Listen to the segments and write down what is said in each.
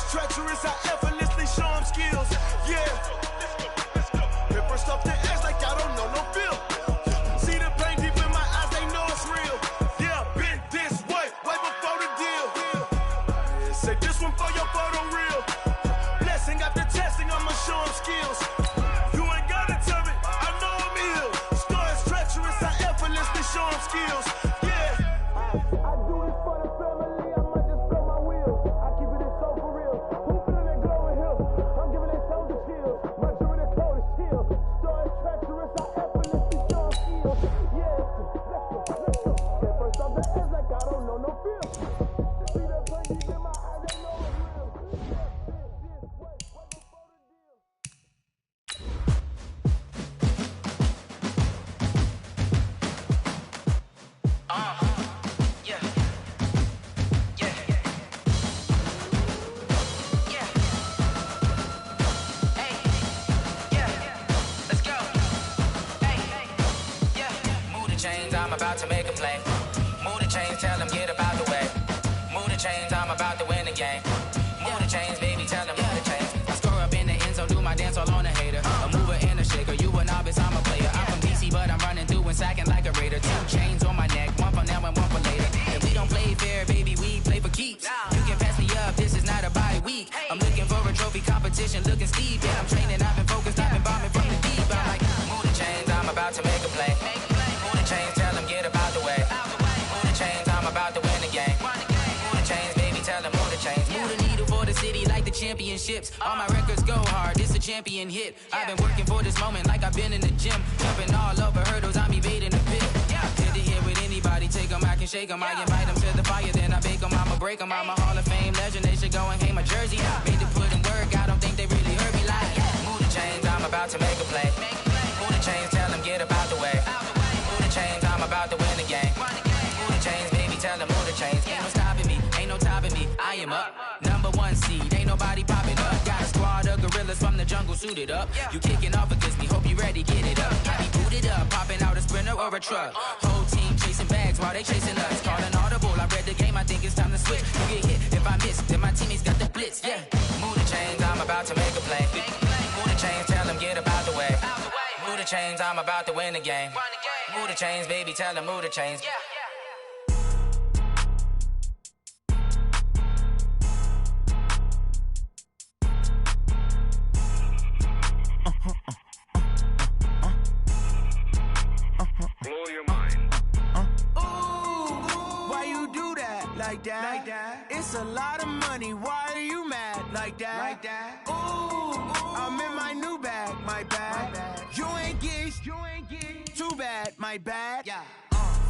treacherous, I effortlessly show them skills. Yeah. Let's go. Hit first off the edge like I don't know no feel. See the pain deep in my eyes, they know it's real. Yeah, been this way before the deal. Say this one for your photo reel. Blessing after testing, I'ma show them skills. You ain't gotta tell me, I know I'm ill. Star is treacherous, I effortlessly show them skills. I'm about to make a play. Move the chains, tell them get up out the way. Move the chains, I'm about to win the game. Move the chains, baby, tell them move the chains. I score up in the end zone, do my dance all on a hater. A mover and a shaker, you a novice, I'm a player. I'm from DC, but I'm running through and sacking like a raider. 2 chains on my neck, one for now and one for later. If we don't play fair, baby, we play for keeps. You can pass me up, this is not a bye week. I'm looking for a trophy competition, looking steep. Yeah, I'm training, I've been focused, I've been bombing from the deep. I'm like, move the chains, I'm about to make a play. Move the chains, tell them get up out the way. Move the chains, I'm about to win the game. Move the chains, baby, tell them move the chains. Move the needle for the city like the championships. All my records go hard, this a champion hit. I've been working for this moment like I've been in the gym. Jumping all over hurdles, I'm evading the pit. Hit the hit with anybody, take them, I can shake them. I invite them to the fire, then I bake them, I'ma break them. I'm a Hall of Fame legend, they should go and hang my jersey. Made to put in work, I don't think they really heard me like. Move the chains, I'm about to make a play. Move the chains, tell them get up out the way. Move the chains, I'm about to win the game. Move the chains, baby, tell them move the chains. Ain't no stopping me, ain't no topping me. I am up, #1 seed, ain't nobody popping up. Got a squad of gorillas from the jungle suited up. You kicking off against me, hope you ready, get it up. I be booted up, popping out a Sprinter or a truck. Whole team chasing bags while they chasing us. Calling audible, I read the game, I think it's time to switch. You get hit, if I miss, then my teammates got the blitz, yeah. Move the chains, I'm about to make a play. Move the chains, tell them get up out the way. Move the chains, I'm about to win the game. Move the chains, baby, tell them move the chains. Blow your mind. Ooh, why you do that? Like that? It's a lot of money, why are you mad? Like that? Ooh, I'm in my new bag, my bag. You ain't get, too bad, my bad. Yeah.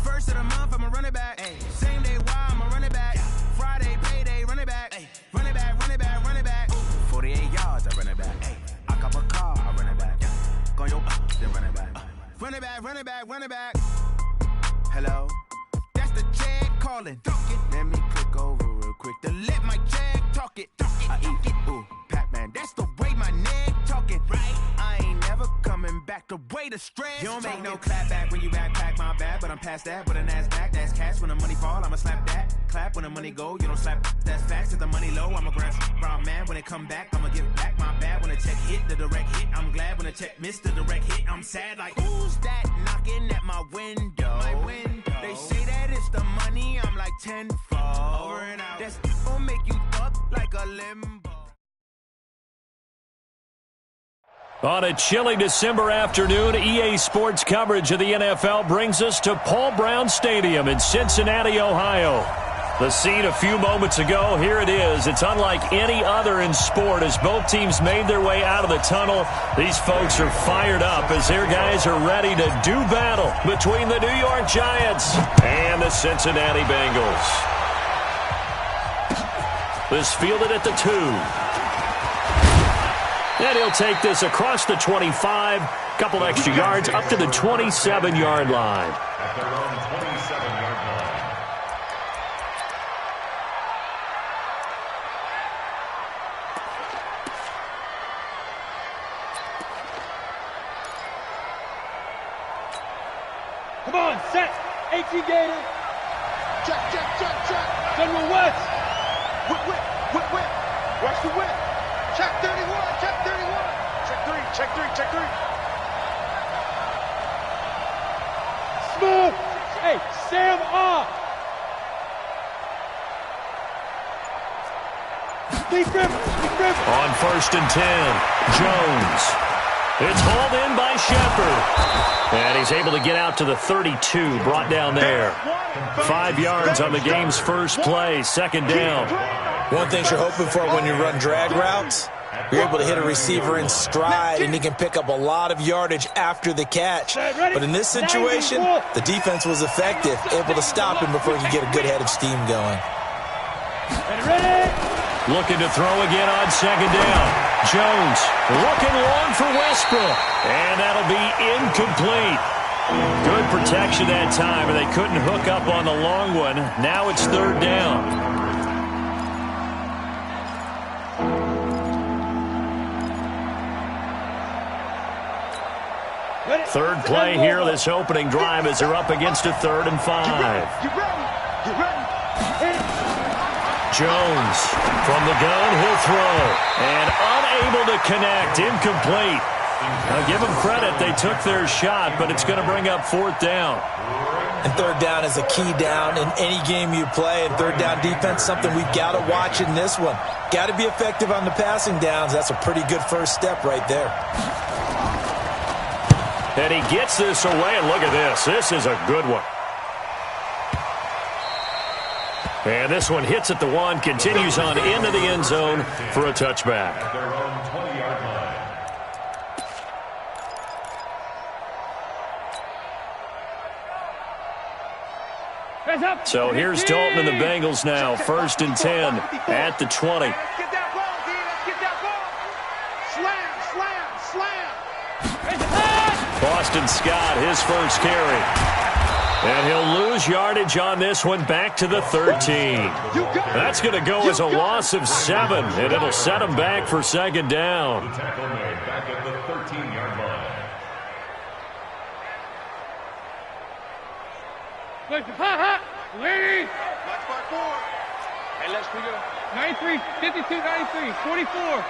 First of the month, I'ma run it back. Same day, why I'ma run it back. Friday, payday, run it back. Run it back, run it back, run it back. 48 yards, I run it back. I got my car, I run it back. Go yo, then run it back. Run it back, run it back, run it back. Hello? That's the check calling. Let me click over real quick to let my check talk it. I eat it, ooh, Pac-Man. That's the way my neck talking. Right? I ain't never coming back the way the stress. You don't make no clap back when you backpack, my bad. But I'm past that with an ass back. That's cash when the money fall, I'ma slap that. Clap when the money go, you don't slap. That's facts. If the money low, I'ma grab brown man. When it come back, I'ma give back my bad. When the check hit, the direct hit. I'm glad when the check missed the direct hit. I'm sad like, who's that knocking at my window? They say that it's the money, I'm like tenfold. Over and out. That's gon' make you up like a limbo. On a chilly December afternoon, EA Sports coverage of the NFL brings us to Paul Brown Stadium in Cincinnati, Ohio. The scene a few moments ago, here it is. It's unlike any other in sport as both teams made their way out of the tunnel. These folks are fired up as their guys are ready to do battle between the New York Giants and the Cincinnati Bengals. This fielded at the 2. And he'll take this across the 25, couple extra yards up to the 27-yard line. At their own 27-yard line. Come on, set. 18 Gator. Check. General West. Whip. Watch the whip. On 1st and 10, Jones. It's hauled in by Shepard. And he's able to get out to the 32, brought down there. 5 yards on the game's first play, 2nd down. One thing you're hoping for when you run drag routes, you're able to hit a receiver in stride, and he can pick up a lot of yardage after the catch. But in this situation, the defense was effective, able to stop him before he could get a good head of steam going. Looking to throw again on 2nd down. Jones looking long for Westbrook. And that'll be incomplete. Good protection that time, and they couldn't hook up on the long one. Now it's 3rd down. Third play here, this opening drive, as they're up against a 3rd and 5. Get ready. Jones from the gun, he'll throw. And unable to connect, incomplete. Now give them credit, they took their shot, but it's going to bring up 4th down. And 3rd down is a key down in any game you play. And 3rd down defense, something we've got to watch in this one. Got to be effective on the passing downs. That's a pretty good first step right there. And he gets this away, and look at this. This is a good one. And this one hits at the 1, continues on into the end zone for a touchback. At their own 20-yard line. So here's Dalton and the Bengals now. 1st and 10 at the 20. Let's get that ball, D. Let's get that ball. Slam. Boston Scott, his first carry. And he'll lose yardage on this one, back to the 13. That's going to go as a loss of 7, and it'll set him back for 2nd down. The tackle made back at the 13-yard line. Ladies. Black spot 4. Hey, let's go. 93, 52, 93, 44.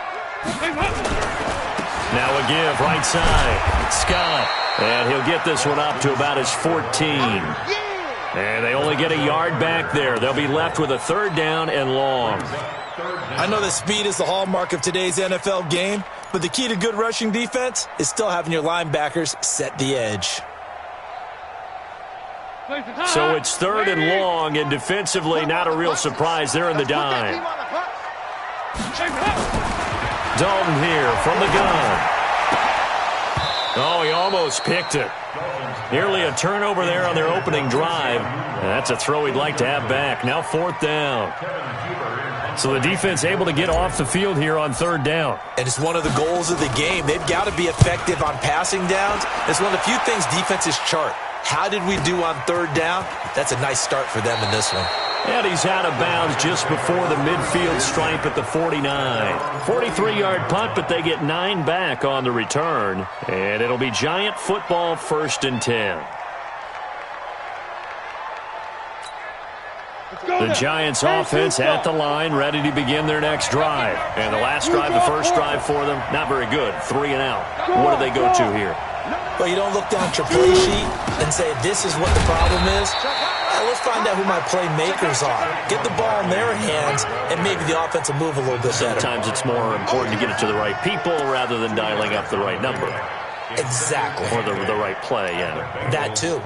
Now a give, right side. Scott. And he'll get this one up to about his 14. And they only get a yard back there. They'll be left with a 3rd down and long. I know that speed is the hallmark of today's NFL game, but the key to good rushing defense is still having your linebackers set the edge. So it's 3rd and long, and defensively not a real surprise. They're in the dime. Dalton here from the gun. Oh, he almost picked it. Nearly a turnover there on their opening drive. And that's a throw he'd like to have back. Now 4th down. So the defense able to get off the field here on 3rd down. And it's one of the goals of the game. They've got to be effective on passing downs. It's one of the few things defenses chart. How did we do on 3rd down? That's a nice start for them in this one. And he's out of bounds just before the midfield stripe at the 49. 43-yard punt, but they get 9 back on the return. And it'll be Giant football, 1st and 10. The Giants offense at the line, ready to begin their next drive. And the last drive, the first drive for them, not very good. 3 and out. What do they go to here? Well, you don't look down at your play sheet and say, this is what the problem is. Let's find out who my playmakers are. Get the ball in their hands, and maybe the offense will move a little bit better. Sometimes it's more important to get it to the right people rather than dialing up the right number. Exactly. Or the right play, yeah. That too.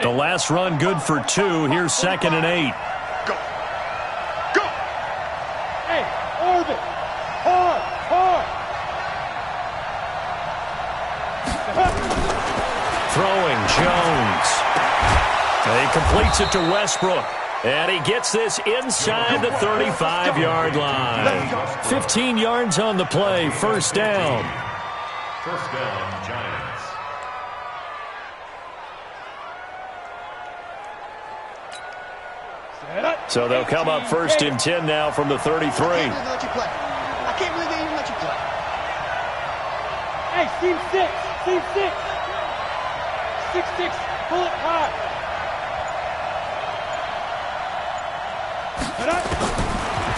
The last run good for 2. Here's 2nd and 8. Go. Go. Hey, orbit. Hard. Throwing, Jones. And he completes it to Westbrook. And he gets this inside the 35-yard line. 15 yards on the play, 1st down. 1st down, Giants. So they'll come up 1st and 10 now from the 33. I can't believe they even let you play. Hey, team 6. 6-6, pull it high.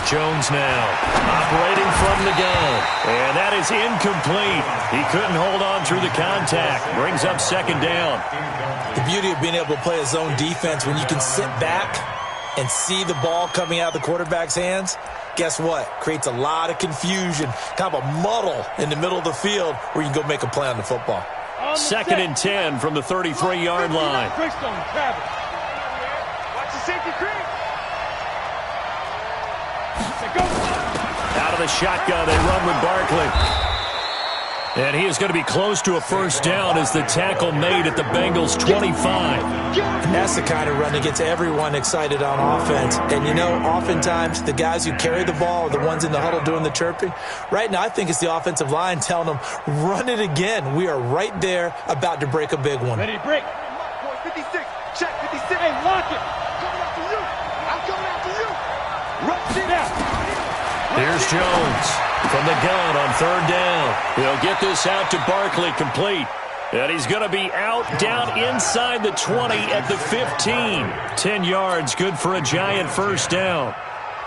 Jones now, operating from the gun. And that is incomplete. He couldn't hold on through the contact. Brings up second down. The beauty of being able to play a zone defense when you can sit back and see the ball coming out of the quarterback's hands, guess what? Creates a lot of confusion, kind of a muddle in the middle of the field where you can go make a play on the football. Second and 10 from the 33-yard line. Watch the safety creep. Out of the shotgun, they run with Barkley. And he is going to be close to a first down as the tackle made at the Bengals' 25. And that's the kind of run that gets everyone excited on offense. And, you know, oftentimes the guys who carry the ball are the ones in the huddle doing the chirping. Right now, I think it's the offensive line telling them, run it again. We are right there about to break a big one. Ready, break. 56. Check 56. Hey, lock it. Coming after you. I'm coming after you. Rush it out. Here's Jones from the gun on third down. He'll get this out to Barkley, complete. And he's going to be out down inside the 20 at the 15. 10 yards, good for a giant first down.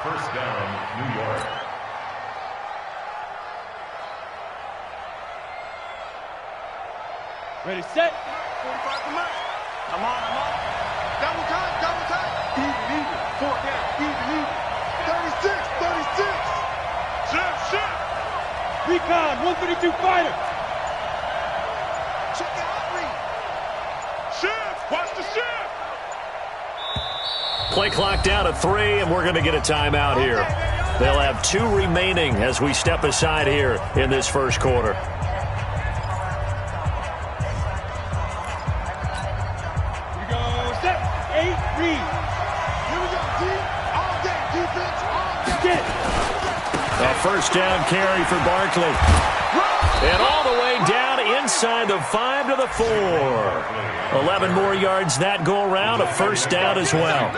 First down, New York. Ready, set. 45 to left. I'm on. Double time. Even. 4 down. Even. 36. Shift. Recon, 132 fighter. Check the outreach. Shift. Watch the shift. Play clock down to 3, and we're going to get a timeout here. They'll have 2 remaining as we step aside here in this first quarter. Here we go. Set. 8 read. Here we go. Deep. All day. Defense. All day. Get it. A first down carry for Barkley. And all the way down inside the 5 to the 4. 11 more yards that go around, a first down as well.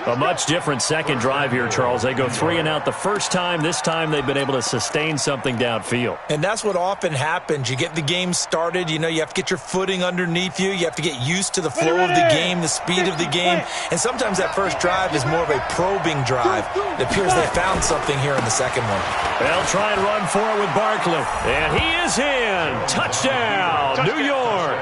A much different second drive here, Charles. They go 3 and out the first time. This time they've been able to sustain something downfield. And that's what often happens. You get the game started. You know, you have to get your footing underneath you. You have to get used to the flow of the game, the speed of the game. And sometimes that first drive is more of a probing drive. It appears they found something here in the second one. They'll try and run for it with Barkley. And he is in. Touchdown, New York.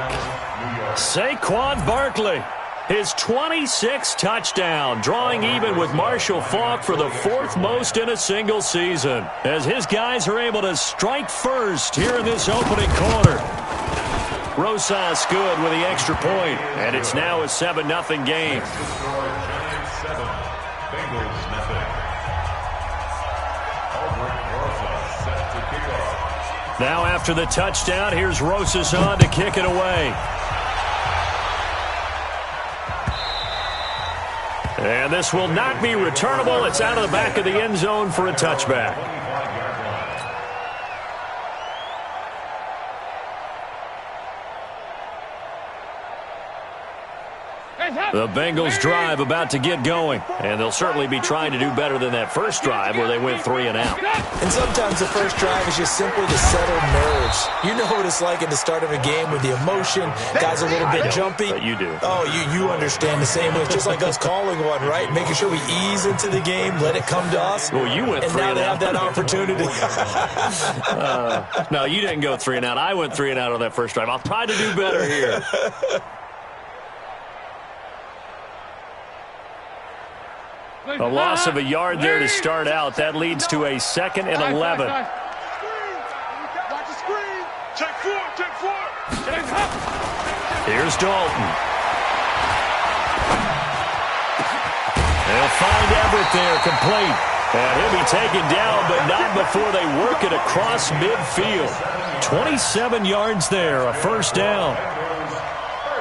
Saquon Barkley, his 26th touchdown, drawing even with Marshall Faulk for the 4th most in a single season, as his guys are able to strike first here in this opening quarter. Rosas good with the extra point, and it's now a 7-0 game. Now after the touchdown, here's Rosas on to kick it away. And this will not be returnable. It's out of the back of the end zone for a touchback. The Bengals drive about to get going, and they'll certainly be trying to do better than that first drive where they went 3 and out. And sometimes the first drive is just simply to settle nerves. You know what it's like at the start of a game with the emotion, guys a little bit jumpy. But you do. Oh, you understand the same way. It's just like us calling one, right? Making sure we ease into the game, let it come to us. Well, you went 3 and out. And now they have that opportunity. No, you didn't go 3 and out. I went 3 and out on that first drive. I'll try to do better here. A loss of a yard there to start out. That leads to a 2nd and 11. Watch the screen. Check 4. Here's Dalton. They'll find Everett there, complete. And he'll be taken down, but not before they work it across midfield. 27 yards there, a first down.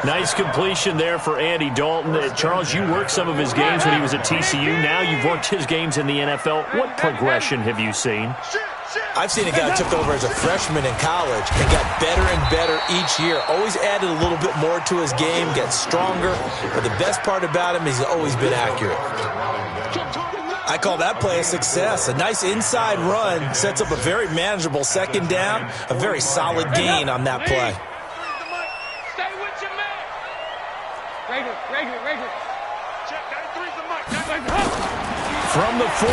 Nice completion there for Andy Dalton. Charles, you worked some of his games when he was at TCU. Now you've worked his games in the NFL. What progression have you seen? I've seen a guy who took over as a freshman in college and got better and better each year. Always added a little bit more to his game, gets stronger. But the best part about him is he's always been accurate. I call that play a success. A nice inside run sets up a very manageable second down. A very solid gain on that play. from the 45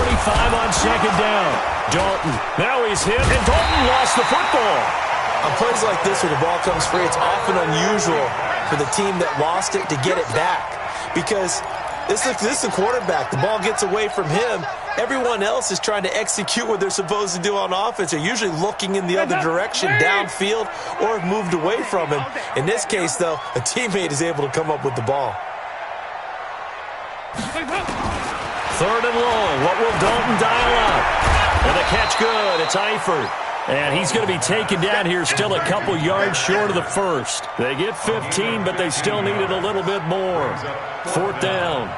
on second down. Dalton. Now he's hit, and Dalton lost the football. On plays like this where the ball comes free, it's often unusual for the team that lost it to get it back. Because this is the quarterback. The ball gets away from him. Everyone else is trying to execute what they're supposed to do on offense. They're usually looking in the other direction, downfield, or have moved away from him. In this case, though, a teammate is able to come up with the ball. Third and long. What will Dalton dial up? And the catch good. It's Eifert. And he's going to be taken down here, still a couple yards short of the first. They get 15, but they still needed a little bit more. Fourth down.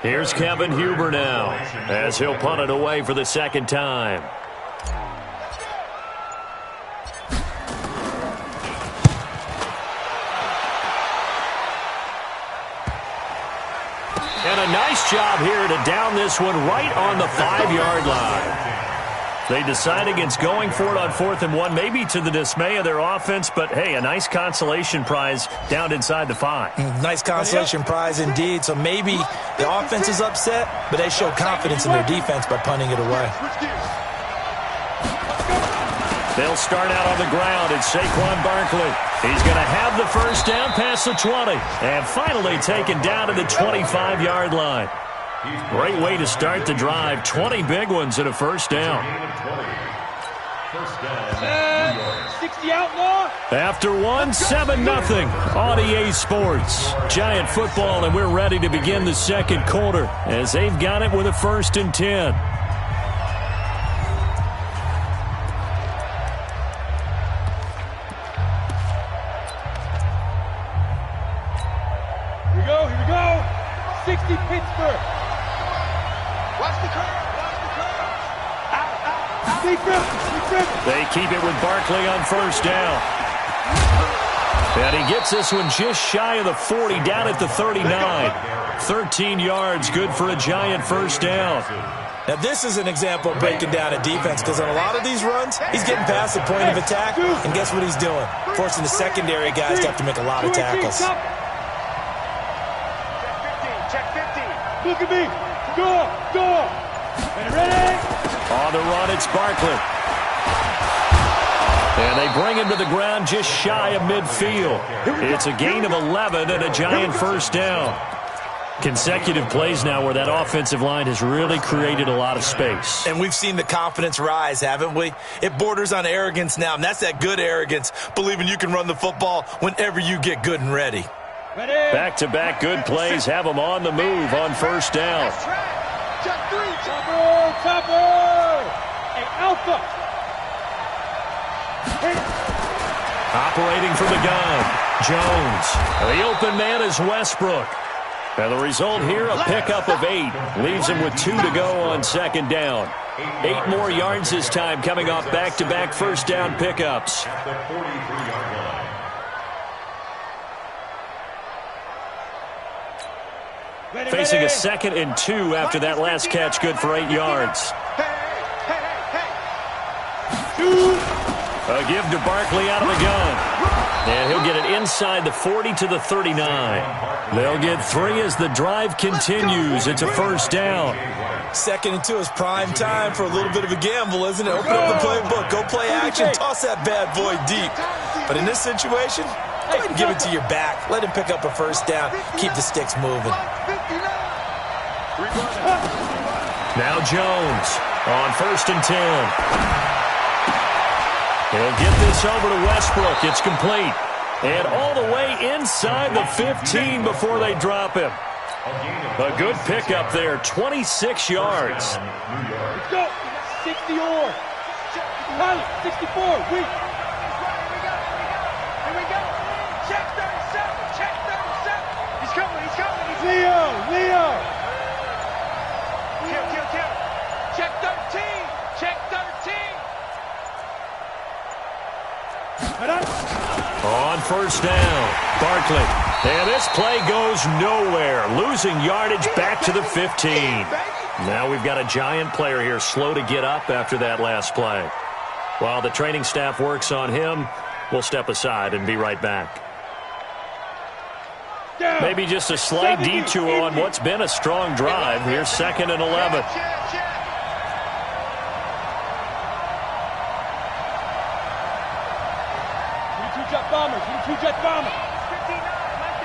Here's Kevin Huber now, as he'll punt it away for the second time. And a nice job here to down this one right on the 5-yard line. They decide against going for it on 4th and 1, maybe to the dismay of their offense, but hey, a nice consolation prize down inside the 5. Nice consolation prize indeed. So maybe the offense is upset, but they show confidence in their defense by punting it away. They'll start out on the ground. It's Saquon Barkley. He's going to have the first down past the 20, and finally taken down to the 25-yard line. Great way to start the drive. 20 big ones and a first down. 60 outlaw. After 7-0 on EA Sports. Giant football, and we're ready to begin the second quarter as they've got it with a 1st and 10. Here we go. 60 Pittsburgh. Watch the curve. They keep it with Barkley on first down. And he gets this one just shy of the 40, down at the 39. 13 yards, good for a Giant first down. Now, this is an example of breaking down a defense, because on a lot of these runs, he's getting past the point of attack, and guess what he's doing? Forcing the secondary guys to have to make a lot of tackles. Check 15. Look at me. Go. Ready? On the run, it's Barkley. And they bring him to the ground just shy of midfield. It's a gain of 11 and a Giant first down. Consecutive plays now where that offensive line has really created a lot of space. And we've seen the confidence rise, haven't we? It borders on arrogance now, and that's that good arrogance, believing you can run the football whenever you get good and ready. Back-to-back good plays have them on the move on first down. Chopper! Hey, Alpha! Operating from the gun, Jones. The open man is Westbrook. And the result here, a pickup of 8. Leaves him with 2 to go on second down. 8 more yards this time, coming off back-to-back first down pickups. At the 43-yard line. Facing a 2nd and 2 after that last catch, good for 8 yards. A give to Barkley out of the gun. And he'll get it inside the 40 to the 39. They'll get 3 as the drive continues. It's a first down. 2nd and 2 is prime time for a little bit of a gamble, isn't it? Open up the playbook, go play action, toss that bad boy deep. But in this situation, go ahead and give it to your back. Let him pick up a first down. Keep the sticks moving. Now Jones on 1st and 10. He'll get this over to Westbrook. It's complete. And all the way inside the 15 before they drop him. A good pickup there, 26 yards. Let's go. 60 or 64. Here we go. Check 37. He's coming. Leo. Kill. Check 13. On first down, Barkley. And this play goes nowhere. Losing yardage back to the 15. Now we've got a giant player here slow to get up after that last play. While the training staff works on him, we'll step aside and be right back. Maybe just a slight detour on what's been a strong drive. Here's 2nd and 11. Two-jet bombers. Two-jet bombers.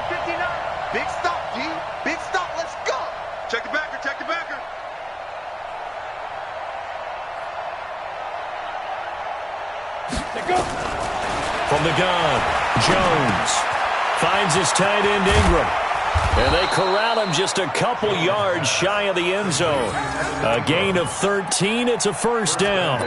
59. Big stop, G. Big stop. Let's go. Check the backer. Check the backer. They go. From the gun, Jones finds his tight end Ingram. And they corral him just a couple yards shy of the end zone. A gain of 13. It's a first down.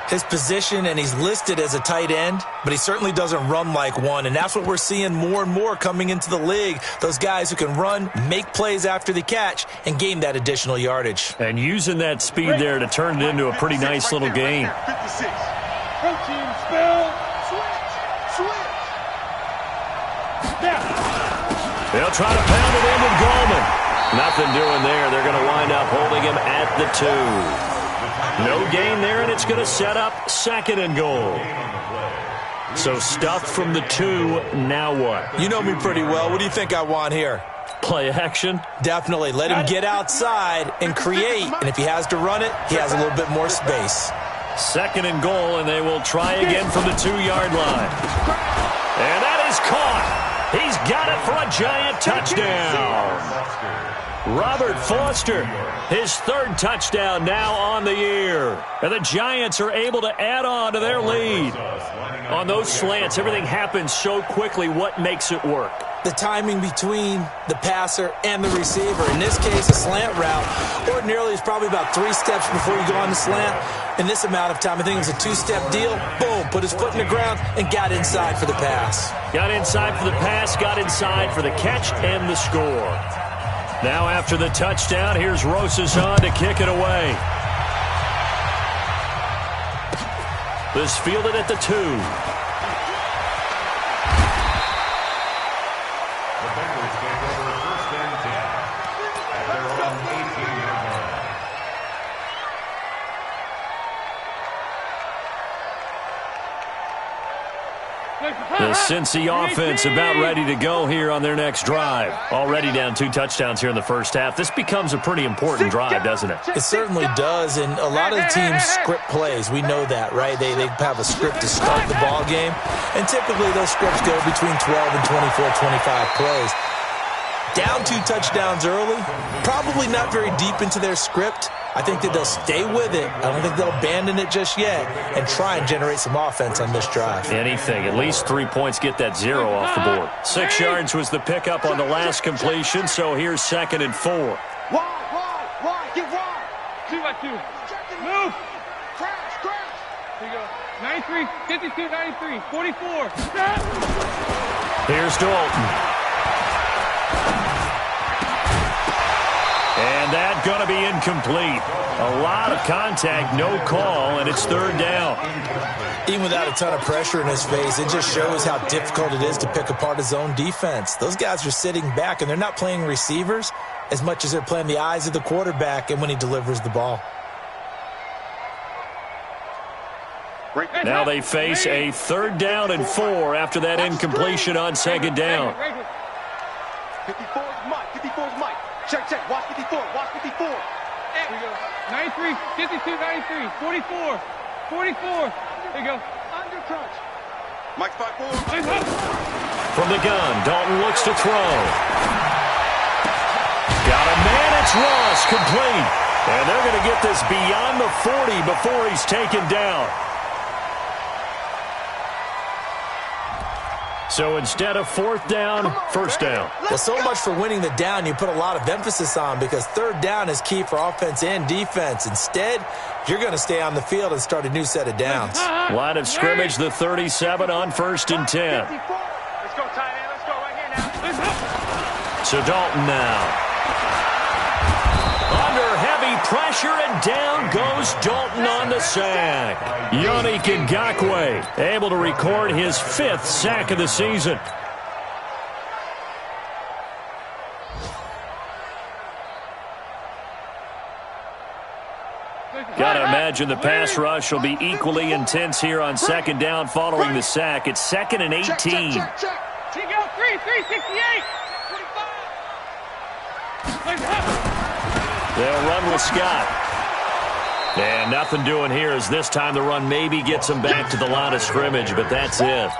His position, and he's listed as a tight end, but he certainly doesn't run like one, and that's what we're seeing more and more coming into the league. Those guys who can run, make plays after the catch, and gain that additional yardage. And using that speed there to turn it into a pretty nice little gain. 56. Protein spill. Switch. They'll try to pound it in with Goldman. Nothing doing there. They're going to wind up holding him at the 2. No gain there, and it's going to set up 2nd and goal. So stuffed from the 2, now what? You know me pretty well. What do you think I want here? Play action? Definitely. Let him get outside and create, and if he has to run it, he has a little bit more space. 2nd and goal, and they will try again from the 2-yard line. And that is caught. He's got it for a giant touchdown. Robert Foster, his 3rd touchdown now on the year. And the Giants are able to add on to their lead. On those slants, everything happens so quickly. What makes it work? The timing between the passer and the receiver. In this case, a slant route ordinarily is probably about 3 steps before you go on the slant. In this amount of time, I think it was a 2-step deal. Boom, put his foot in the ground and got inside for the pass. Got inside for the pass, got inside for the catch and the score. Now after the touchdown, here's Rosas on to kick it away. This fielded at the 2. The Cincy offense about ready to go here on their next drive. Already down 2 touchdowns here in the first half. This becomes a pretty important drive, doesn't it? It certainly does, and a lot of the teams script plays. We know that, right? They have a script to start the ball game, and typically those scripts go between 12 and 24, 25 plays. Down 2 touchdowns early, probably not very deep into their script. I think that they'll stay with it. I don't think they'll abandon it just yet and try and generate some offense on this drive. Anything. At least 3 points, get that 0 off the board. 6 yards was the pickup on the last completion, so here's 2nd and 4. Wide. Get wide. 2 by 2. Move. Crash. Here you go. 93, 52, 93, 44. Here's Dalton. And that's going to be incomplete. A lot of contact, no call, and it's 3rd down. Even without a ton of pressure in his face, it just shows how difficult it is to pick apart his own defense. Those guys are sitting back, and they're not playing receivers as much as they're playing the eyes of the quarterback and when he delivers the ball. Now they face a 3rd down and 4 after that incompletion on 2nd down. 54 is Mike. 54 is Mike. Check. Watch 54. Watch 54. Here we go. 93, 52, 93, 44. 44. There you go. Under crunch. Mike 5-4. From the gun, Dalton looks to throw. Got a man, it's Ross, complete. And they're going to get this beyond the 40 before he's taken down. So instead of 4th down, 1st down. Well, so much for winning the down you put a lot of emphasis on, because 3rd down is key for offense and defense. Instead, you're going to stay on the field and start a new set of downs. Line of scrimmage, the 37 on 1st and 10. Let's go, tight end. Let's go right here now. So Dalton now. Under heavy pressure, and down goes Dalton on the sack. Yannick Ngakoue able to record his 5th sack of the season. Gotta imagine the pass rush will be equally intense here on 2nd down following the sack. It's 2nd and 18. Check, 368. They'll run with Scott. And nothing doing here as this time the run maybe gets him back to the line of scrimmage, but that's it.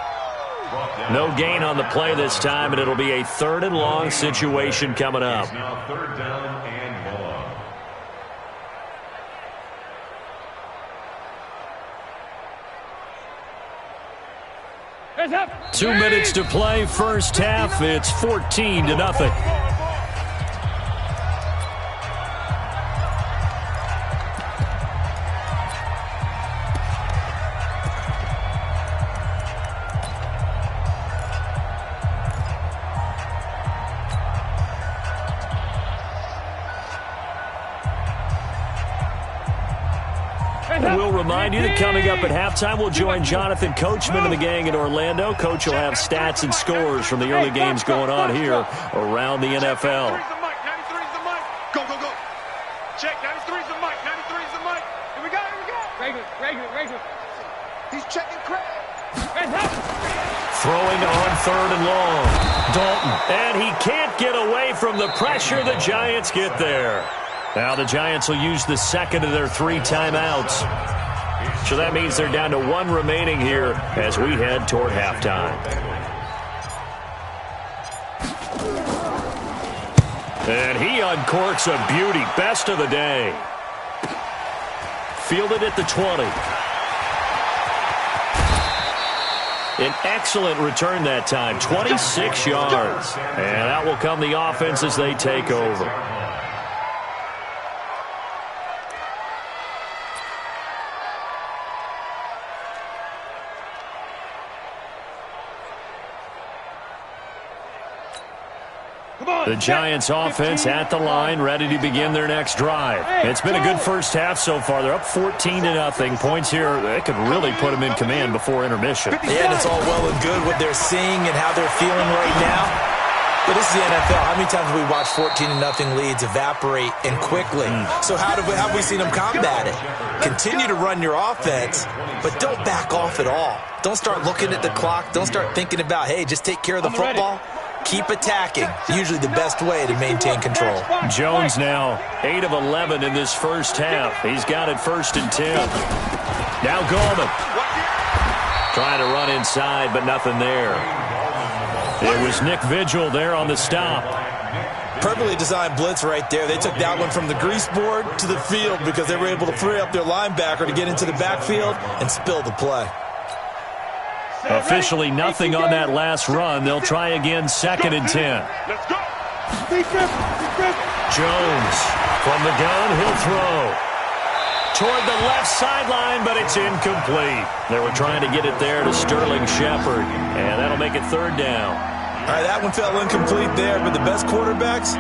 No gain on the play this time, and it'll be a 3rd and long situation coming up. Now 3rd down and long. 2 minutes to play, first half. It's 14-0. And we'll remind you that coming up at halftime, we'll join Jonathan Coachman and the gang in Orlando. Coach will have stats and scores from the early games going on here around the NFL. 93's the mic. Go, go, go. Check, 93's the mic. 93's the mic. Here we go, here we go. Regular. He's checking Craig. Throwing on 3rd and long. Dalton. And he can't get away from the pressure. The Giants get there. Now the Giants will use the 2nd of their 3 timeouts. So that means they're down to 1 remaining here as we head toward halftime. And he uncorks a beauty. Best of the day. Fielded at the 20. An excellent return that time. 26 yards. And out will come the offense as they take over. The Giants offense at the line, ready to begin their next drive. It's been a good first half so far. They're up 14-0. Points here, they could really put them in command before intermission. Yeah, and it's all well and good what they're seeing and how they're feeling right now. But this is the NFL. How many times have we watched 14-0 leads evaporate and quickly? So how have we seen them combat it? Continue to run your offense, but don't back off at all. Don't start looking at the clock. Don't start thinking about, hey, just take care of the football. Keep attacking. Usually the best way to maintain control. Jones now 8 of 11 in this first half. He's got it 1st and 10. Now Gallman. Trying to run inside, but nothing there. It was Nick Vigil there on the stop. Perfectly designed blitz right there. They took that one from the grease board to the field because they were able to free up their linebacker to get into the backfield and spill the play. Officially nothing on that last run. They'll try again 2nd and 10. Let's go. Jones from the gun. He'll throw toward the left sideline, but it's incomplete. They were trying to get it there to Sterling Shepard, and that'll make it 3rd down. All right, that one fell incomplete there, but the best quarterbacks,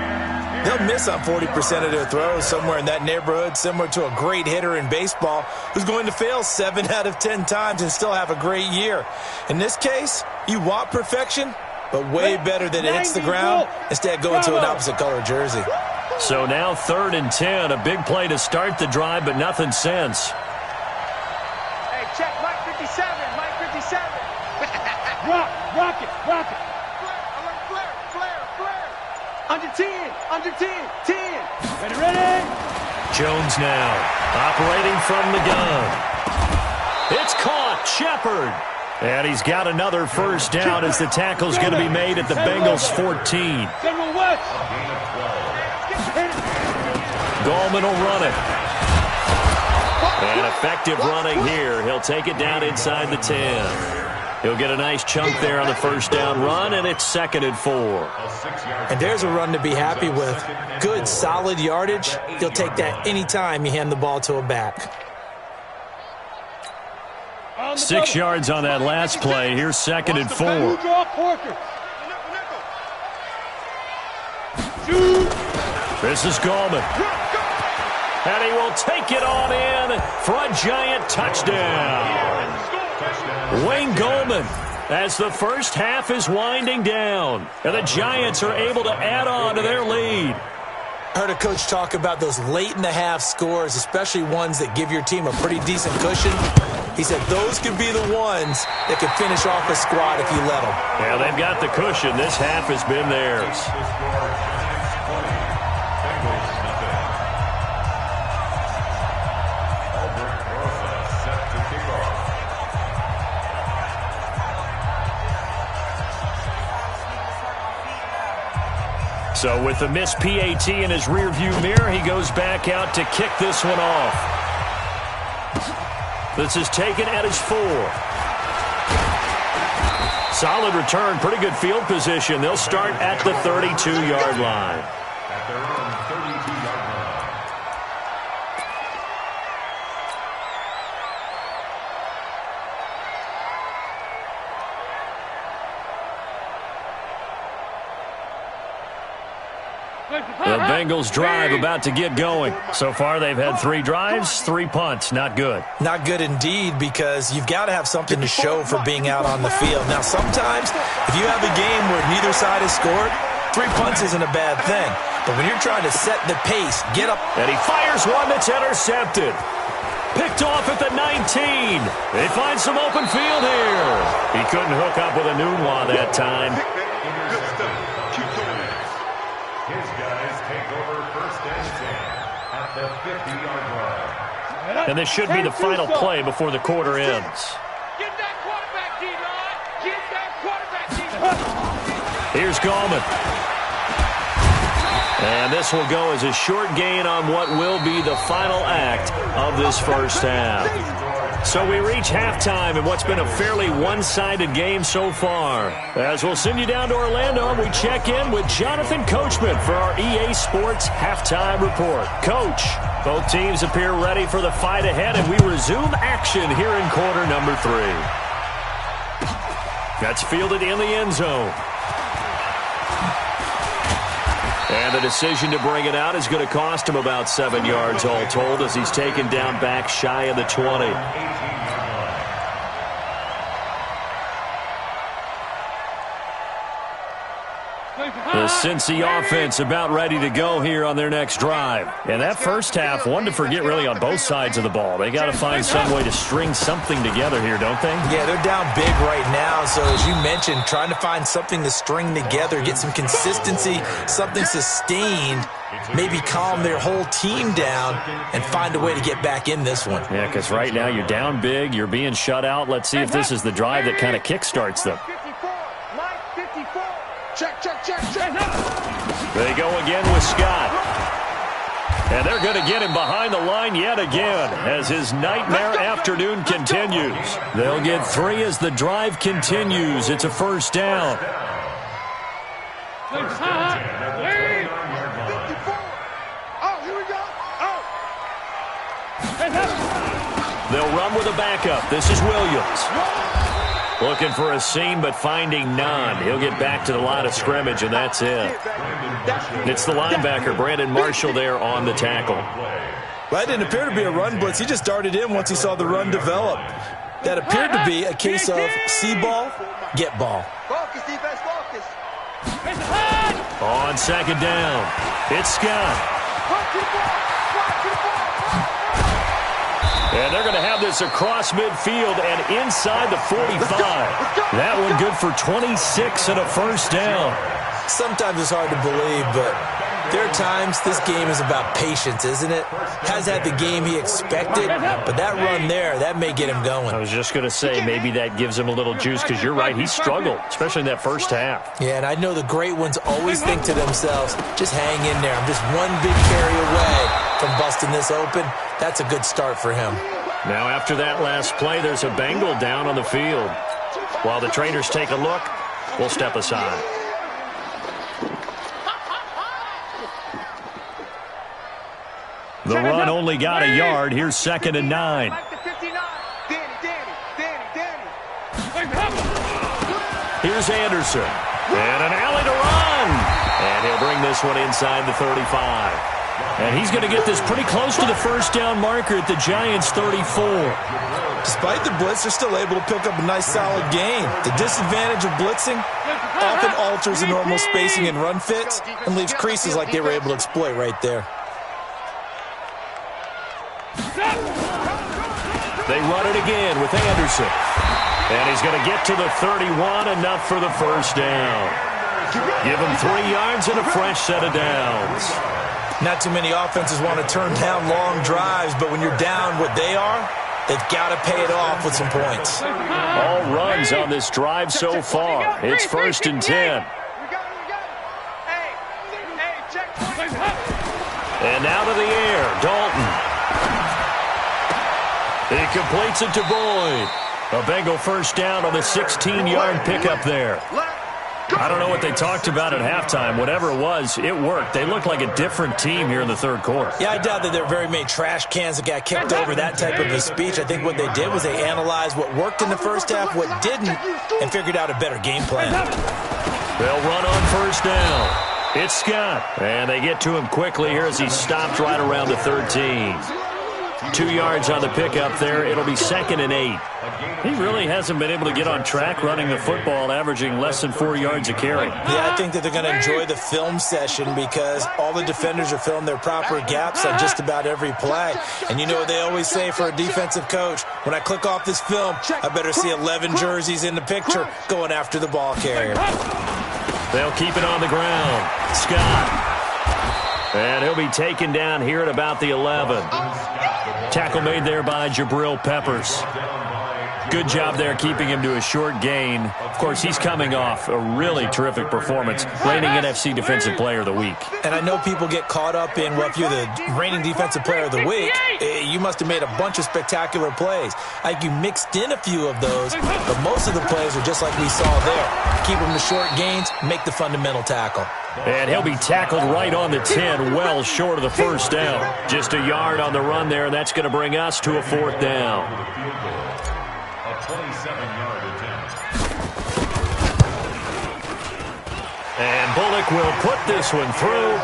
they'll miss on 40% of their throws, somewhere in that neighborhood, similar to a great hitter in baseball who's going to fail 7 out of 10 times and still have a great year. In this case, you want perfection, but way better than it hits the ground, instead going to an opposite color jersey. So now 3rd and 10, a big play to start the drive, but nothing since. Hey, check Mike 57, Mike 57. Rock it. Flare. Under 10, 10. Ready. Jones now operating from the gun. It's caught. Shepard. And he's got another first down as the tackle's going to be made at the Bengals 14. General West. Gallman will run it. And effective running here. He'll take it down inside the 10. He'll get a nice chunk there on the first down run, and it's 2nd and 4. And there's a run to be happy with. Good, solid yardage. He'll take that anytime you hand the ball to a back. 6 yards on that last play. Here's 2nd and 4. This is Gallman. And he will take it on in for a giant touchdown. Wayne Goldman, as the first half is winding down, and the Giants are able to add on to their lead. I heard a coach talk about those late-in-the-half scores, especially ones that give your team a pretty decent cushion. He said those could be the ones that could finish off a squad if you let them. Yeah, they've got the cushion. This half has been theirs. So with the missed PAT in his rearview mirror, he goes back out to kick this one off. This is taken at his 4. Solid return, pretty good field position. They'll start at the 32-yard line. At their own 32-yard line. The Bengals drive about to get going. So far, they've had 3 drives, 3 punts. Not good. Not good indeed, because you've got to have something to show for being out on the field. Now, sometimes, if you have a game where neither side has scored, 3 punts isn't a bad thing. But when you're trying to set the pace, get up. And he fires one that's intercepted. Picked off at the 19. They find some open field here. He couldn't hook up with a Nunwa that time. His guys take over first and 10 at the 50-yard line. And this should be the final play before the quarter ends. Get that quarterback, D-Rod. Get that quarterback, D-Rod. Here's Gallman. And this will go as a short gain on what will be the final act of this first half. So we reach halftime in what's been a fairly one-sided game so far. As we'll send you down to Orlando, we check in with Jonathan Coachman for our EA Sports Halftime Report. Coach, both teams appear ready for the fight ahead, and we resume action here in quarter number 3. That's fielded in the end zone. And the decision to bring it out is going to cost him about 7 yards all told, as he's taken down back shy of the 20. The Cincy offense about ready to go here on their next drive. And that first half, one to forget really on both sides of the ball. They got to find some way to string something together here, don't they? Yeah, they're down big right now. So as you mentioned, trying to find something to string together, get some consistency, something sustained, maybe calm their whole team down and find a way to get back in this one. Yeah, because right now you're down big, you're being shut out. Let's see if this is the drive that kind of kickstarts them. 54, Mike, 54. Check, check, check, check. They go again with Scott. And they're going to get him behind the line yet again as his nightmare afternoon continues. They'll get 3 as the drive continues. It's a first down. Oh, here we go. Oh. They'll run with a backup. This is Williams. Looking for a seam, but finding none. He'll get back to the line of scrimmage, and that's it. It's the linebacker, Brandon Marshall, there on the tackle. Well, that didn't appear to be a run blitz. He just darted in once he saw the run develop. That appeared to be a case of see ball, get ball. Focus, defense, focus. On second down, it's Scott. And they're going to have this across midfield and inside the 45. That one good for 26 and a first down. Sometimes it's hard to believe, but there are times this game is about patience, isn't it? Has had the game he expected, but that run there, that may get him going. I was just going to say maybe that gives him a little juice because you're right, he struggled, especially in that first half. Yeah, and I know the great ones always think to themselves, just hang in there. I'm just one big carry away from busting this open. That's a good start for him. Now after that last play, there's a Bengal down on the field. While the trainers take a look, we'll step aside. The run only got a yard. Here's 2nd and 9. Here's Anderson. And an alley to run. And he'll bring this one inside the 35. And he's going to get this pretty close to the first down marker at the Giants' 34. Despite the blitz, they're still able to pick up a nice solid gain. The disadvantage of blitzing often alters the normal spacing and run fits and leaves creases like they were able to exploit right there. They run it again with Anderson. And he's going to get to the 31, enough for the first down. Give him 3 yards and a fresh set of downs. Not too many offenses want to turn down long drives, but when you're down what they are, they've got to pay it off with some points. All runs on this drive so far. It's 1st and 10. And out of the air, Dalton. He completes it to Boyd. A Bengal first down on the 16-yard pickup there. I don't know what they talked about at halftime. Whatever it was, it worked. They look like a different team here in the third quarter. Yeah, I doubt that there are very many trash cans that got kicked over that type of a speech. I think what they did was they analyzed what worked in the first half, what didn't, and figured out a better game plan. They'll run on first down. It's Scott. And they get to him quickly here as he stopped right around the 13. 2 yards on the pickup there. It'll be 2nd and 8. He really hasn't been able to get on track running the football, averaging less than 4 yards a carry. Yeah, I think that they're going to enjoy the film session because all the defenders are filling their proper gaps on just about every play. And you know what they always say for a defensive coach? When I click off this film, I better see 11 jerseys in the picture going after the ball carrier. They'll keep it on the ground. Scott. And he'll be taken down here at about the 11. Tackle made there by Jabril Peppers. Good job there keeping him to a short gain. Of course, he's coming off a really terrific performance, reigning NFC Defensive Player of the Week. And I know people get caught up in, well, if you're the reigning Defensive Player of the Week, you must have made a bunch of spectacular plays. I think you mixed in a few of those, but most of the plays are just like we saw there. Keep them to short gains, make the fundamental tackle. And he'll be tackled right on the 10, well short of the first down. Just a yard on the run there, and that's going to bring us to a 4th down. A 27-yard attempt. And Bullock will put this one through,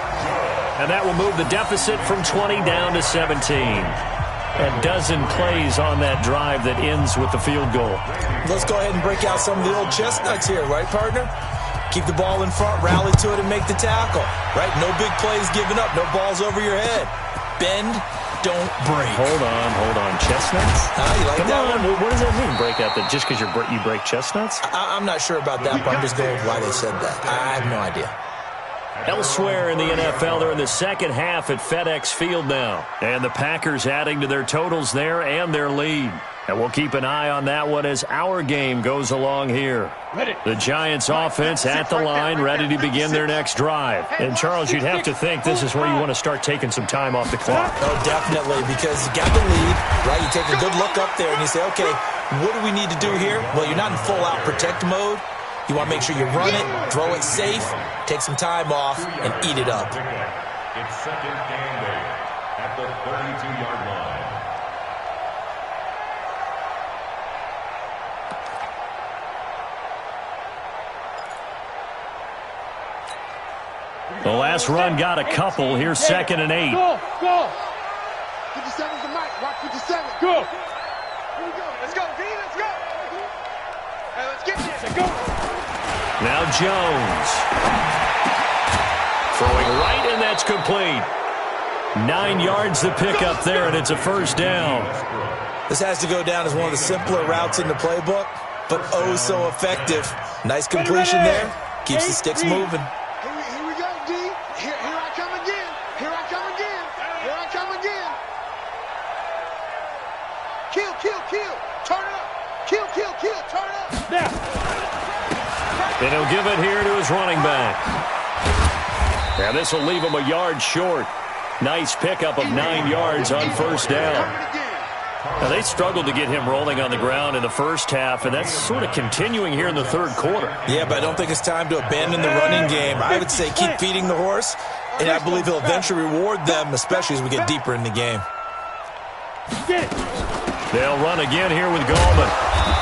and that will move the deficit from 20 down to 17. A dozen plays on that drive that ends with the field goal. Let's go ahead and break out some of the old chestnuts here, right, partner? Keep the ball in front, rally to it, and make the tackle. Right? No big plays given up. No balls over your head. Bend, don't break. Hold on. Chestnuts? You like Come that on. one? What does that mean, break out? That just because you break chestnuts? I'm not sure about that, but I'm just going with why they said that. I have no idea. Elsewhere in the NFL, they're in the second half at FedEx Field now. And the Packers adding to their totals there and their lead. And we'll keep an eye on that one as our game goes along here. The Giants offense at the line, ready to begin their next drive. And, Charles, you'd have to think this is where you want to start taking some time off the clock. Oh, definitely, because you got the lead, right? You take a good look up there and you say, okay, what do we need to do here? Well, you're not in full-out protect mode. You want to make sure you run it, throw it safe, take some time off, and eat it up. It's 2nd and 8 at the 32-yard line. The last run got a couple. Here's 2nd and 8. Go. 57's the mic. Watch 57. Go. Here we go. Let's go, D. Let's go. Hey, let's get this. Go. Now Jones. Throwing right, and that's complete. 9 yards the pickup there, and it's a first down. This has to go down as one of the simpler routes in the playbook, but oh so effective. Nice completion there. Keeps the sticks moving. Here we go, D. Here I come again. Here I come again. Here I come again. Kill. Turn it up. Kill. Turn it up. Now. And he'll give it here to his running back. Now this will leave him a yard short. Nice pickup of 9 yards on first down. Now they struggled to get him rolling on the ground in the first half, and that's sort of continuing here in the third quarter. Yeah, but I don't think it's time to abandon the running game. I would say keep feeding the horse, and I believe he'll eventually reward them, especially as we get deeper in the game. They'll run again here with Gallman.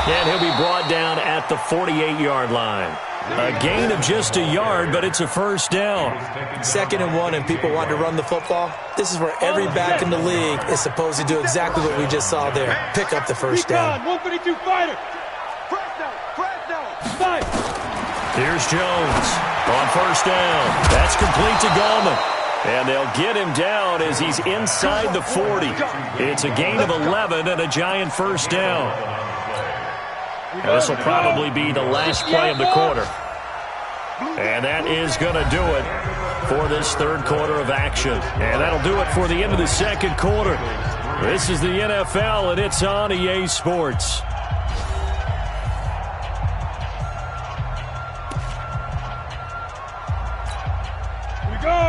And he'll be brought down at the 48-yard line. A gain of just a yard, but it's a first down. 2nd and 1, and people want to run the football. This is where every back in the league is supposed to do exactly what we just saw there. Pick up the first down. 152 fighter. Here's Jones on first down. That's complete to Gallman. And they'll get him down as he's inside the 40. It's a gain of 11 and a giant first down. This will probably be the last play of the quarter. And that is going to do it for this third quarter of action. And that'll do it for the end of the second quarter. This is the NFL, and it's on EA Sports.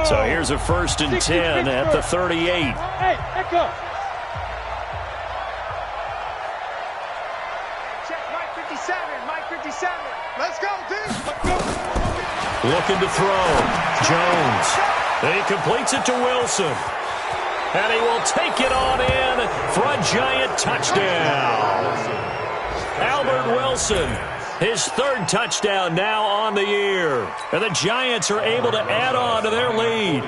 So here's a 1st and 10 at the 38. Hey, echo. Check Mike 57, Mike 57. Let's go, team. Let's go. Looking to throw. Jones. He completes it to Wilson. And he will take it on in for a giant touchdown. Albert Wilson, his 3rd touchdown now on the year. And the Giants are able to add on to their lead.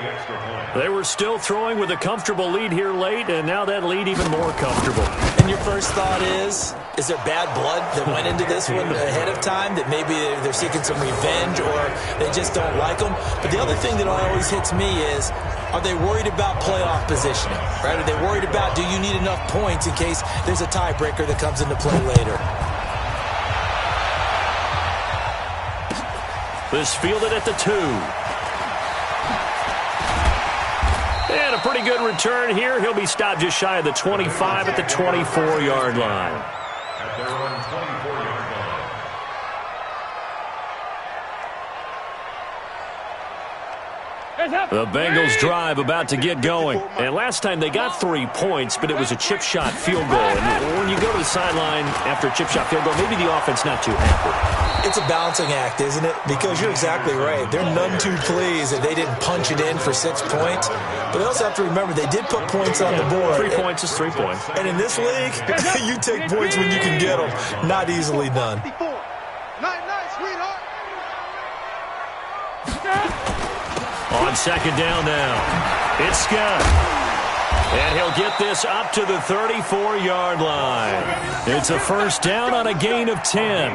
They were still throwing with a comfortable lead here late, and now that lead even more comfortable. And your first thought is there bad blood that went into this one ahead of time, that maybe they're seeking some revenge or they just don't like them? But the other thing that always hits me is, are they worried about playoff positioning? Right? Are they worried about, do you need enough points in case there's a tiebreaker that comes into play later? This fielded at the 2. And a pretty good return here. He'll be stopped just shy of the 25 at the 24-yard line. At their own 24-yard line. The Bengals drive about to get going. And last time they got 3 points, but it was a chip shot field goal. And when you go to the sideline after a chip shot field goal, maybe the offense not too happy. It's a balancing act, isn't it? Because you're exactly right. They're none too pleased that they didn't punch it in for 6 points. But they also have to remember they did put points on the board. 3 points is 3 points. And in this league, you take points when you can get them. Not easily done. Nice, sweetheart. On 2nd down now, it's Scott. And he'll get this up to the 34-yard line. It's a first down on a gain of 10.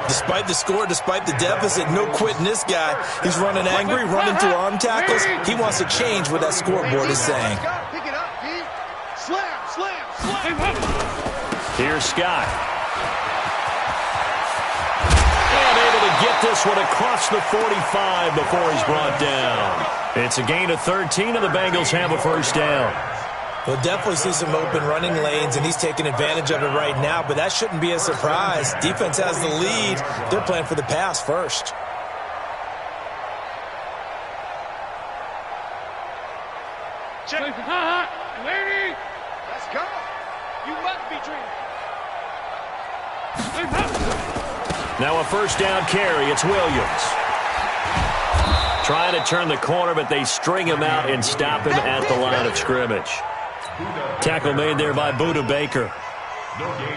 Despite the score, despite the deficit, no quitting this guy. He's running angry, running through arm tackles. He wants to change what that scoreboard is saying. Pick it up, Pete. Slam. Here's Scott. And able to get this one across the 45 before he's brought down. It's a gain of 13, and the Bengals have a first down. We'll definitely see some open running lanes, and he's taking advantage of it right now, but that shouldn't be a surprise. Defense has the lead. They're playing for the pass first. Check. Lady. Let's go. You must be dreaming. Now a first down carry. It's Williams. Trying to turn the corner, but they string him out and stop him at the line of scrimmage. Tackle made there by Budda Baker.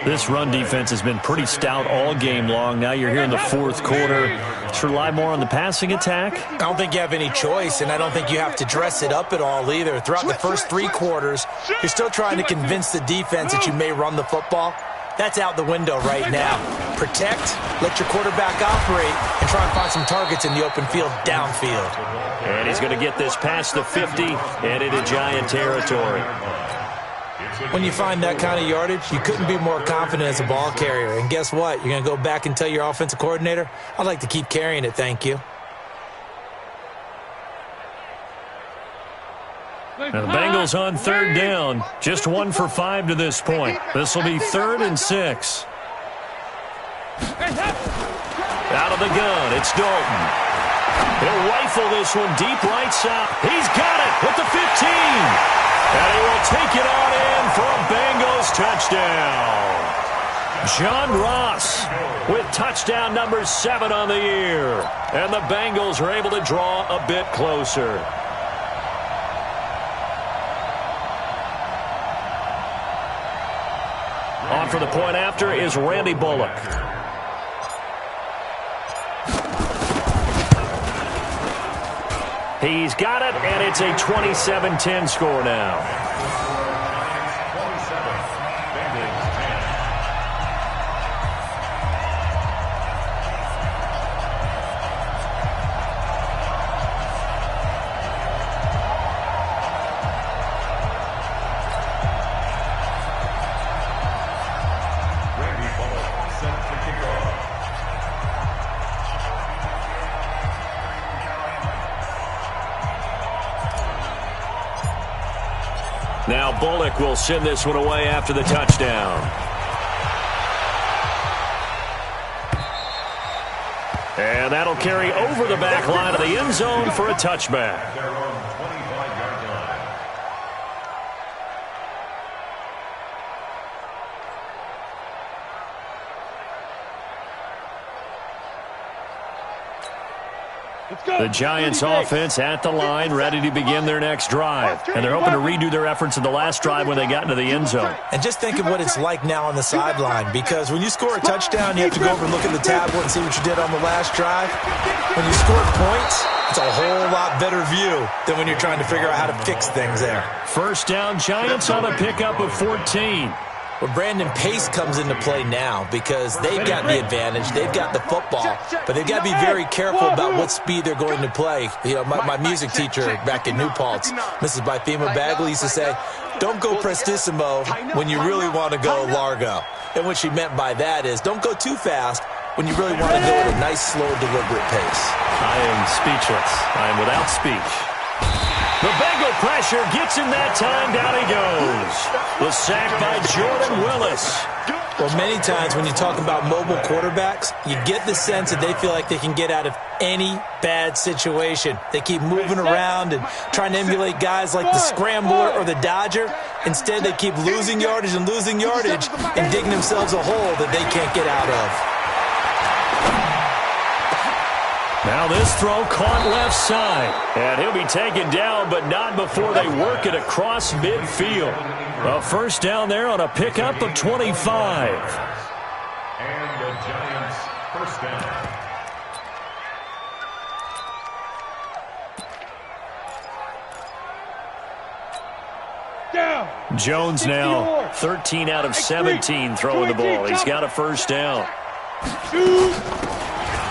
This run defense has been pretty stout all game long. Now you're here in the 4th quarter. Let's rely more on the passing attack. I don't think you have any choice, and I don't think you have to dress it up at all either. Throughout the first 3 quarters, you're still trying to convince the defense that you may run the football. That's out the window right now. Protect, let your quarterback operate, and try and find some targets in the open field downfield. And he's going to get this past the 50 and into Giant territory. When you find that kind of yardage, you couldn't be more confident as a ball carrier. And guess what? You're going to go back and tell your offensive coordinator, I'd like to keep carrying it, thank you. And the Bengals on 3rd down. Just 1 for 5 to this point. This will be 3rd and 6. Out of the gun, it's Dalton. He'll rifle this one deep right side. He's got it at the 15. And he will take it on in for a Bengals touchdown. John Ross with touchdown number 7 on the year. And the Bengals are able to draw a bit closer. On for the point after is Randy Bullock. He's got it, and it's a 27-10 score now. Now Bullock will send this one away after the touchdown. And that'll carry over the back line of the end zone for a touchback. The Giants offense at the line, ready to begin their next drive. And they're hoping to redo their efforts in the last drive when they got into the end zone. And just think of what it's like now on the sideline, because when you score a touchdown, you have to go over and look at the tablet and see what you did on the last drive. When you score points, it's a whole lot better view than when you're trying to figure out how to fix things there. First down, Giants on a pickup of 14. Well, Brandon, pace comes into play now because they've got the advantage. They've got the football, but they've got to be very careful about what speed they're going to play. You know, my music teacher back in New Paltz, Mrs. Bythema Bagley, used to say, don't go prestissimo when you really want to go largo. And what she meant by that is don't go too fast when you really want to go at a nice, slow, deliberate pace. I am speechless. I am without speech. The Bengal pressure gets him that time. Down he goes. The sack by Jordan Willis. Well, many times when you talk about mobile quarterbacks, you get the sense that they feel like they can get out of any bad situation. They keep moving around and trying to emulate guys like the Scrambler or the Dodger. Instead, they keep losing yardage and digging themselves a hole that they can't get out of. Now this throw caught left side. And he'll be taken down, but not before they work it across midfield. A first down there on a pickup of 25. And the Giants first down. Jones now 13 out of 17 throwing the ball. He's got a first down.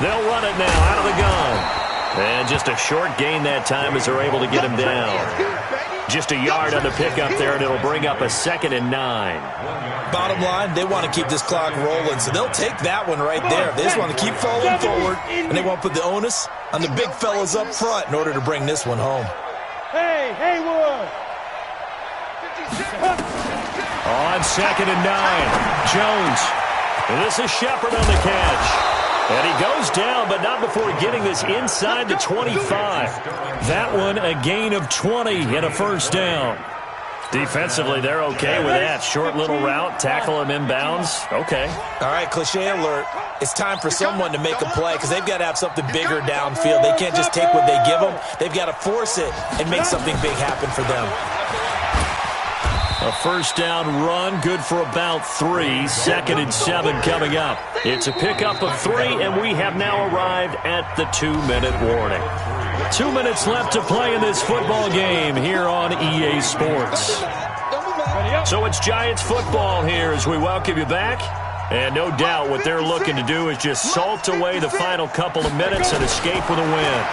They'll run it now out of the gun. And just a short gain that time as they're able to get him down. Just a yard on the pickup there, and it'll bring up a 2nd and 9. Bottom line, they want to keep this clock rolling, so they'll take that one right there. They just want to keep falling forward, and they want to put the onus on the big fellas up front in order to bring this one home. Hey, Haywood! On 2nd and 9, Jones. And this is Shepard on the catch. And he goes down, but not before getting this inside the 25. That one a gain of 20 and a first down. Defensively, they're okay with that. Short little route, tackle him inbounds. Okay. All right, cliche alert. It's time for someone to make a play because they've got to have something bigger downfield. They can't just take what they give them. They've got to force it and make something big happen for them. A first down run, good for about 3. 2nd and 7 coming up. It's a pickup of 3, and we have now arrived at the 2-minute warning. 2 minutes left to play in this football game here on EA Sports. So it's Giants football here as we welcome you back. And no doubt what they're looking to do is just salt away the final couple of minutes and escape with a win.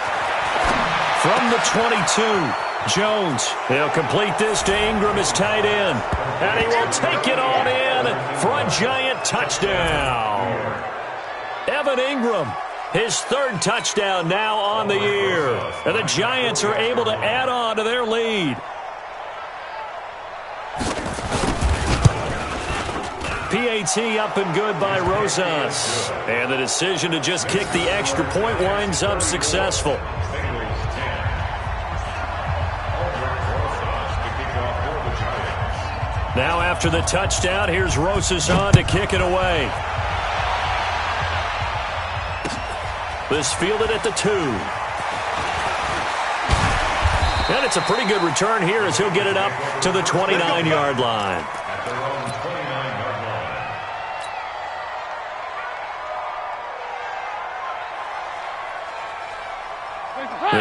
From the 22. Jones, he'll complete this to Ingram, his tight end. And he will take it on in for a Giant touchdown. Evan Ingram, his 3rd touchdown now on the year. And the Giants are able to add on to their lead. PAT up and good by Rosas. And the decision to just kick the extra point winds up successful. Now after the touchdown, here's Rosas on to kick it away. This fielded at the 2. And it's a pretty good return here as he'll get it up to the 29-yard line.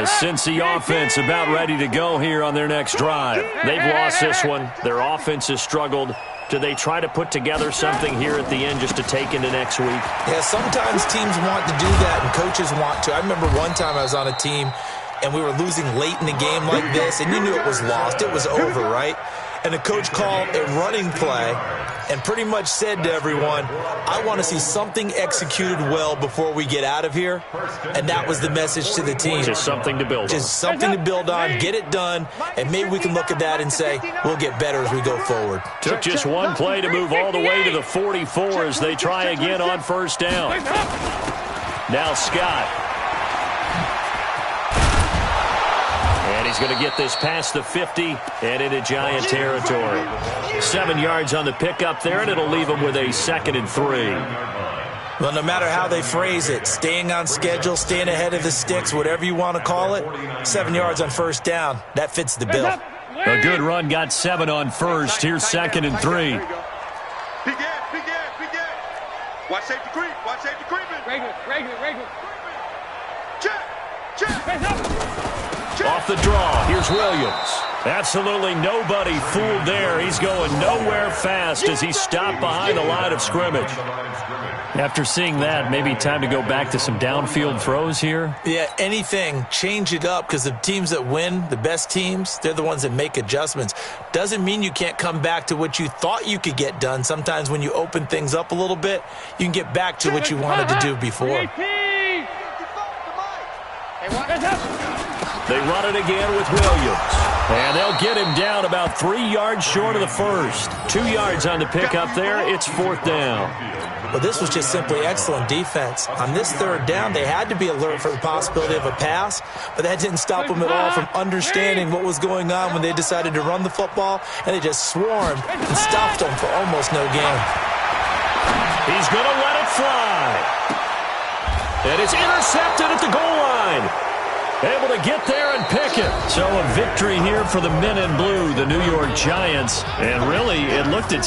The Cincy offense about ready to go here on their next drive. They've lost this one. Their offense has struggled. Do they try to put together something here at the end just to take into next week? Yeah, sometimes teams want to do that and coaches want to. I remember one time I was on a team and we were losing late in the game like this, and you knew it was lost. It was over, right? And the coach called a running play and pretty much said to everyone, I want to see something executed well before we get out of here. And that was the message to the team. Just something to build on. Just something to build on, get it done, and maybe we can look at that and say, we'll get better as we go forward. Took just one play to move all the way to the 44 as they try again on first down. Now Scott. And he's going to get this past the 50 and into Giant territory. 7 yards on the pickup there, and it'll leave him with a 2nd and 3. Well, no matter how they phrase it, staying on schedule, staying ahead of the sticks, whatever you want to call it, 7 yards on first down, that fits the bill. A good run got 7 on first. Here's 2nd and 3. Peek in. Watch safety creep. Watch safety creeping. Regular. Check. Off the draw, here's Williams. Absolutely nobody fooled there. He's going nowhere fast as he stopped behind the line of scrimmage. After seeing that, maybe time to go back to some downfield throws here. Yeah, anything, change it up, because the teams that win, the best teams, they're the ones that make adjustments. Doesn't mean you can't come back to what you thought you could get done. Sometimes when you open things up a little bit, you can get back to what you wanted to do before. They run it again with Williams. And they'll get him down about 3 yards short of the first. 2 yards on the pickup there. It's 4th down. Well, this was just simply excellent defense. On this 3rd down, they had to be alert for the possibility of a pass, but that didn't stop them at all from understanding what was going on when they decided to run the football, and they just swarmed and stopped them for almost no gain. He's going to let it fly. And it's intercepted at the goal line. Able to get there and pick it. So a victory here for the men in blue, the New York Giants. And really, it looked at times